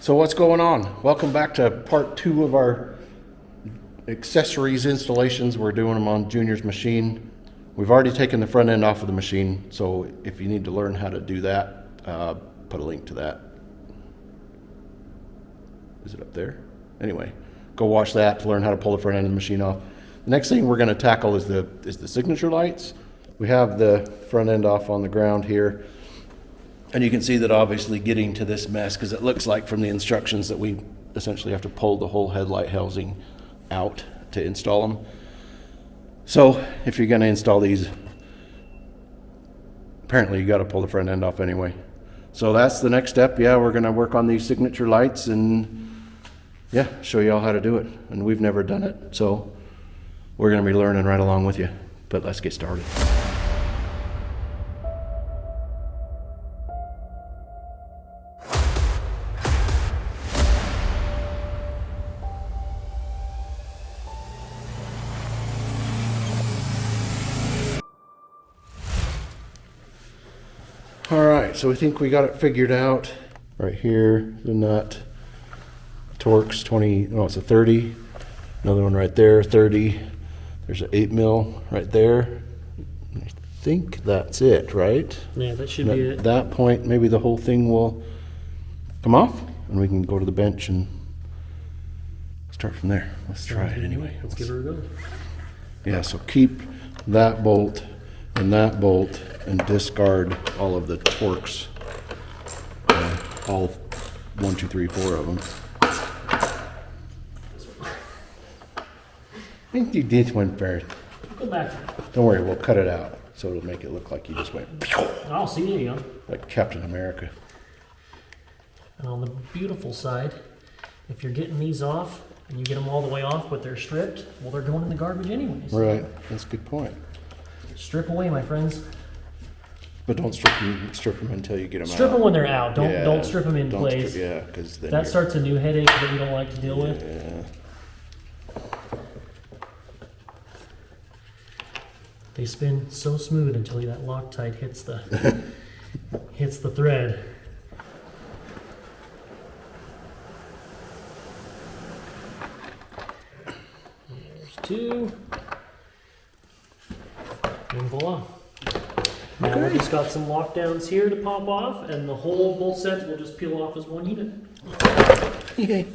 So what's going on? Welcome back to part 2 of our accessories installations. We're doing them on Junior's machine. We've already taken the front end off of the machine, so if you need to learn how to do that, put a link to that. Is it up there? Anyway, go watch that to learn how to pull the front end of the machine off. The next thing we're going to tackle is the signature lights. We have the front end off on the ground here. And you can see that obviously getting to this mess, because it looks like from the instructions that we essentially have to pull the whole headlight housing out to install them. So if you're going to install these, apparently you got to pull the front end off anyway. So that's the next step. Yeah, we're going to work on these signature lights and yeah, show you all how to do it. And we've never done it, so we're going to be learning right along with you. But let's get started. All right, so we think we got it figured out. Right here, the nut, Torx 20, no, it's a 30. Another one right there, 30. There's an 8 mil right there. I think that's it, right? Yeah, that should be it. At that point, maybe the whole thing will come off and we can go to the bench and start from there. Let's try it anyway. Let's give her a go. Yeah, so keep that bolt and that bolt and discard all of the Torx, all 1, 2, 3, 4 of them. I think you did one first. Go back. Don't worry, we'll cut it out so it'll make it look like you just went I'll see, there you go. like Captain America. And on the beautiful side, if you're getting these off and you get them all the way off but they're stripped, well, they're going in the garbage anyways. Right, that's a good point. Strip away, my friends. But don't strip them until you get them out. Strip them when they're out. Don't Yeah, don't strip them in don't place. strip- yeah, because then That starts a new headache that we don't like to deal with. Yeah. They spin so smooth until that Loctite hits the hits the thread. There's 2. And voila. Now we've just got some lockdowns here to pop off, and the whole both sets will just peel off as one unit. Okay.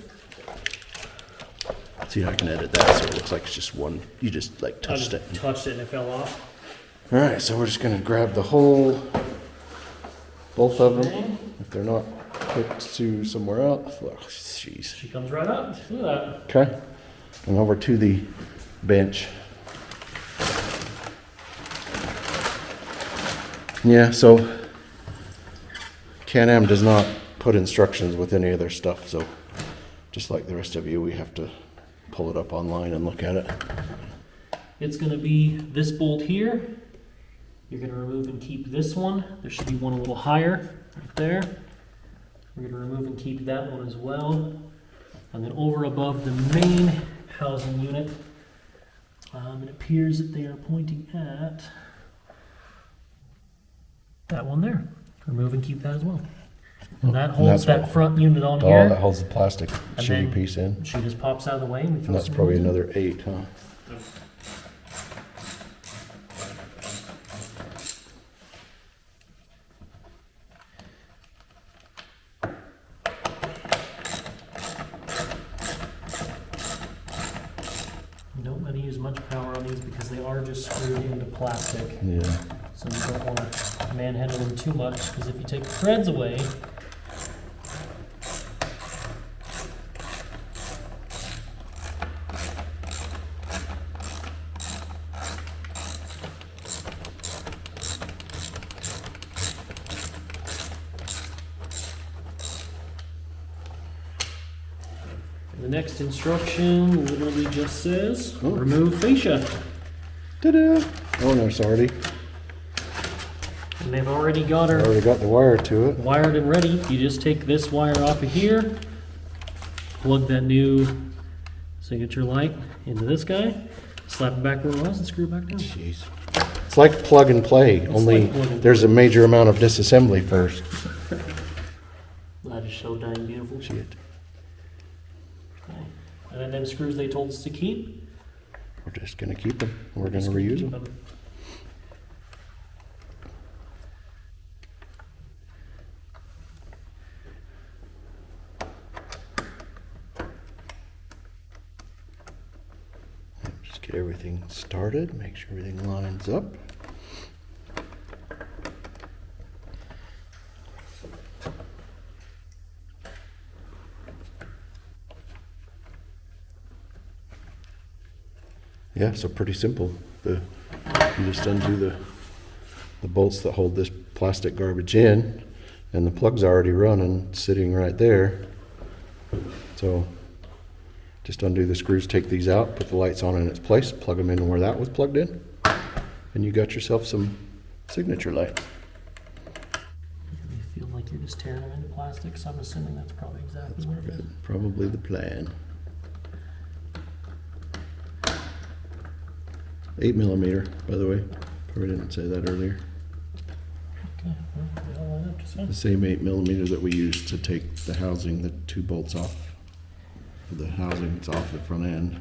See, I can edit that so it looks like it's just one. You just like I touched just it. touched it and it fell off. All right, so we're just gonna grab the whole, both of them. If they're not hooked to somewhere else, oh, jeez. She comes right up. Look at that. Okay, and over to the bench. Yeah, so Can-Am does not put instructions with any of their stuff, so just like the rest of you, we have to pull it up online and look at it. It's going to be this bolt here. You're going to remove and keep this one. There should be one a little higher right there. We're going to remove and keep that one as well. And then over above the main housing unit, it appears that they are pointing at that one there. Remove and keep that as well. And that holds that's that front unit on Oh, here. that holds the plastic And shitty then piece in. She just pops out of the way and we throw And that's some probably holes in. another 8, huh? Don't want to use much power on these because they are just screwed into plastic. Yeah. So you don't want to manhandle them too much because if you take the threads away, the next instruction literally just says remove fascia. Ta-da! Oh, no, it's already And they've already got her already got the wire to it. wired and ready. You just take this wire off of here, plug that new signature light into this guy, slap it back where it was, and screw it back down. Jeez. It's like plug and play, only like plug and there's a major amount of disassembly first. That is so dang beautiful. Shit. Okay. And then them screws they told us to keep. We're just gonna keep them. We're gonna Just reuse keep them. Just get everything started, make sure everything lines up. Yeah, so pretty simple. You just undo the bolts that hold this plastic garbage in, and the plug's already running, sitting right there. So just undo the screws, take these out, put the lights on in its place, plug them in where that was plugged in, and you got yourself some signature lights. You feel like you're just tearing them into plastic, so I'm assuming that's probably exactly what it is. Probably the plan. 8mm, by the way. Probably didn't say that earlier. Okay, well, they all line up just fine. The same 8mm that we used to take the housing, the 2 bolts off. The housing's off the front end.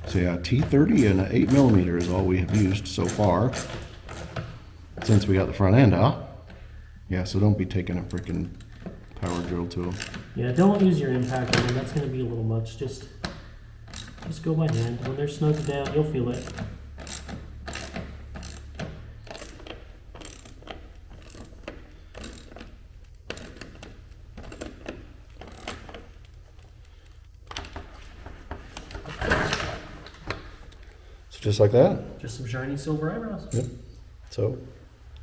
So yeah, T30 and an 8mm is all we have used so far since we got the front end out. Yeah, so don't be taking a freaking power drill to them. Yeah, don't use your impact on them. That's going to be a little much. Just go by hand. When they're snug down, you'll feel it. So just like that. Just some shiny silver eyebrows. Yep. So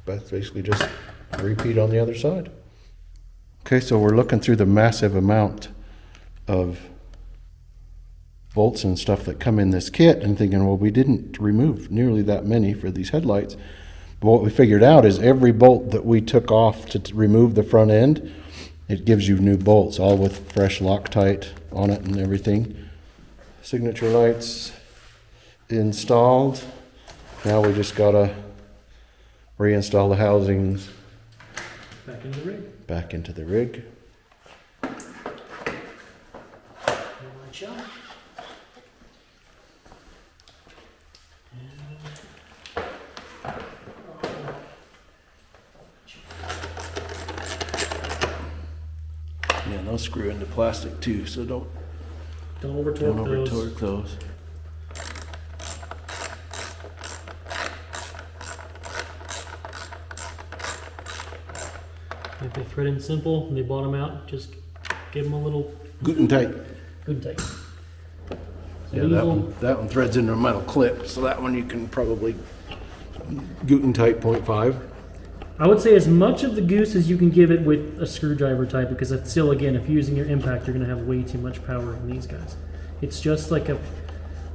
that's basically just a repeat on the other side. Okay, so we're looking through the massive amount of bolts and stuff that come in this kit and thinking, well, we didn't remove nearly that many for these headlights. But what we figured out is every bolt that we took off to remove the front end, it gives you new bolts, all with fresh Loctite on it and everything. Signature lights installed. Now we just gotta reinstall the housings Back in the rig. back into the rig. Yeah, those screw into plastic too, so don't Don't over-torque those. those. If they thread in simple and they bottom out, just give them a little Good tight. good tight. Yeah, that one threads into a metal clip, so that one you can probably Guten tight 0.5. I would say as much of the goose as you can give it with a screwdriver type, because it's still, again, if you're using your impact, you're going to have way too much power in these guys. It's just like a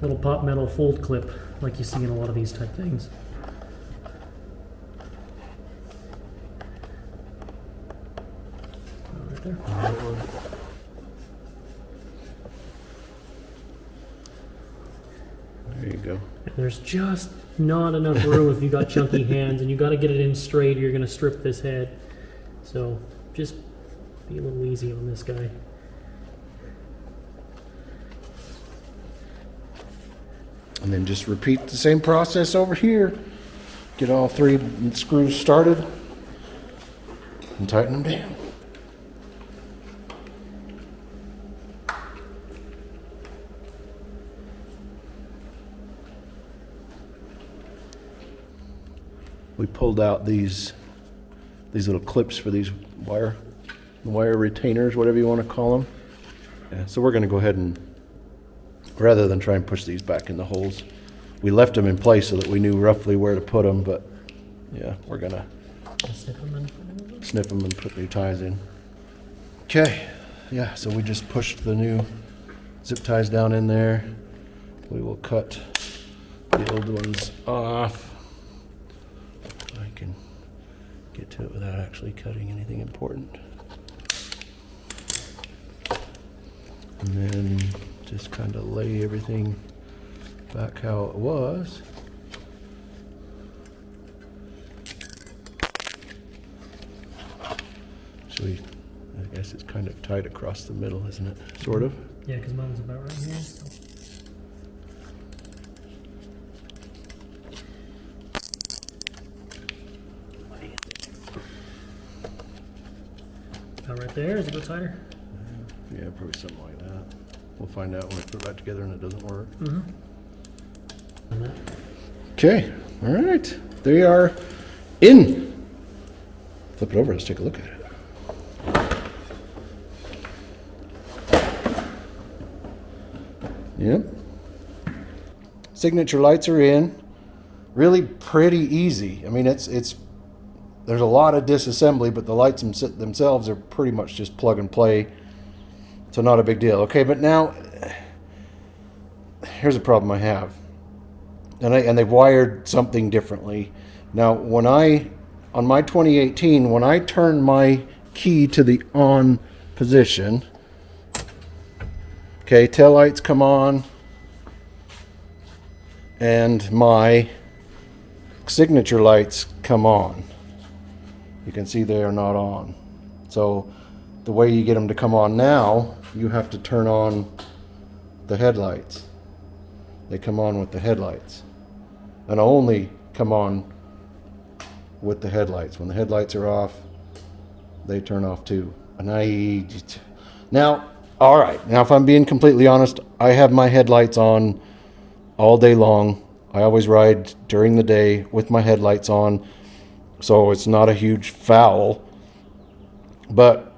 little pop metal fold clip, like you see in a lot of these type things. Right there. There you go. And there's just not enough room if you got chunky hands, and you got to get it in straight or you're going to strip this head. So just be a little easy on this guy. And then just repeat the same process over here. Get all 3 screws started and tighten them down. We pulled out these little clips for these wire retainers, whatever you want to call them. Yeah, so we're going to go ahead and, rather than try and push these back in the holes, we left them in place so that we knew roughly where to put them, but yeah, we're going to snip them and put new ties in. Okay, yeah, so we just pushed the new zip ties down in there. We will cut the old ones off. I can get to it without actually cutting anything important. And then just kind of lay everything back how it was. Actually, I guess it's kind of tight across the middle, isn't it? Sort of. Yeah, because mine's about right here. So. About right there. Is it a bit tighter? Yeah, probably something like that. We'll find out when we put it back together and it doesn't work. Okay, all right. They are in. Flip it over, let's take a look at it. Yep. Signature lights are in. Really pretty easy. I mean, it's there's a lot of disassembly, but the lights themselves are pretty much just plug and play. So not a big deal. Okay, but now here's a problem I have. And they've wired something differently. Now, on my 2018, when I turn my key to the on position, okay, tail lights come on, and my signature lights come on. You can see they are not on. So the way you get them to come on now, you have to turn on the headlights. They come on with the headlights, and only come on with the headlights. When the headlights are off, they turn off too. And now, all right, now if I'm being completely honest, I have my headlights on all day long. I always ride during the day with my headlights on, so it's not a huge foul. But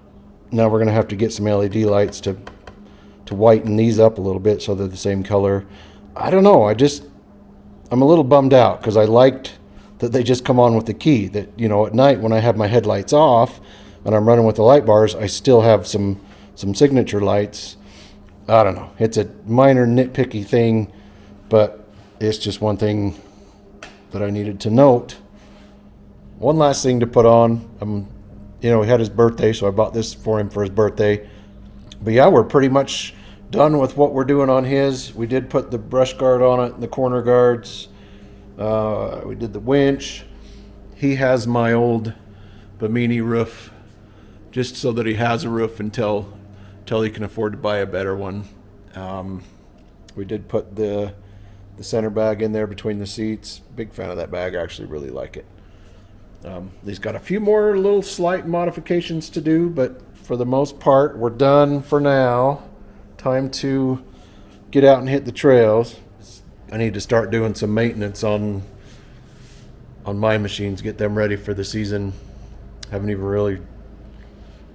now we're gonna have to get some LED lights to whiten these up a little bit so they're the same color. I don't know, I'm a little bummed out because I liked that they just come on with the key. That, you know, at night when I have my headlights off and I'm running with the light bars, I still have some signature lights. I don't know, it's a minor nitpicky thing, but it's just one thing that I needed to note. One last thing to put on, you know, he had his birthday, so I bought this for him for his birthday. But yeah, we're pretty much done with what we're doing on his. We did put the brush guard on it, the corner guards. We did the winch. He has my old Bimini roof, just so that he has a roof until he can afford to buy a better one. We did put the center bag in there between the seats. Big fan of that bag. I actually really like it. He's got a few more little slight modifications to do, but for the most part, we're done for now. Time to get out and hit the trails. I need to start doing some maintenance on my machines, get them ready for the season. Haven't even really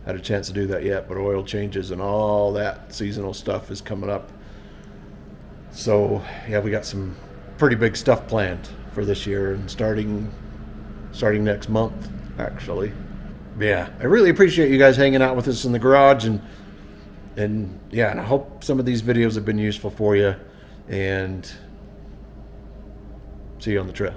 had a chance to do that yet, but oil changes and all that seasonal stuff is coming up. So yeah, we got some pretty big stuff planned for this year, and starting next month, actually. Yeah, I really appreciate you guys hanging out with us in the garage, and yeah, and I hope some of these videos have been useful for you, and see you on the trail.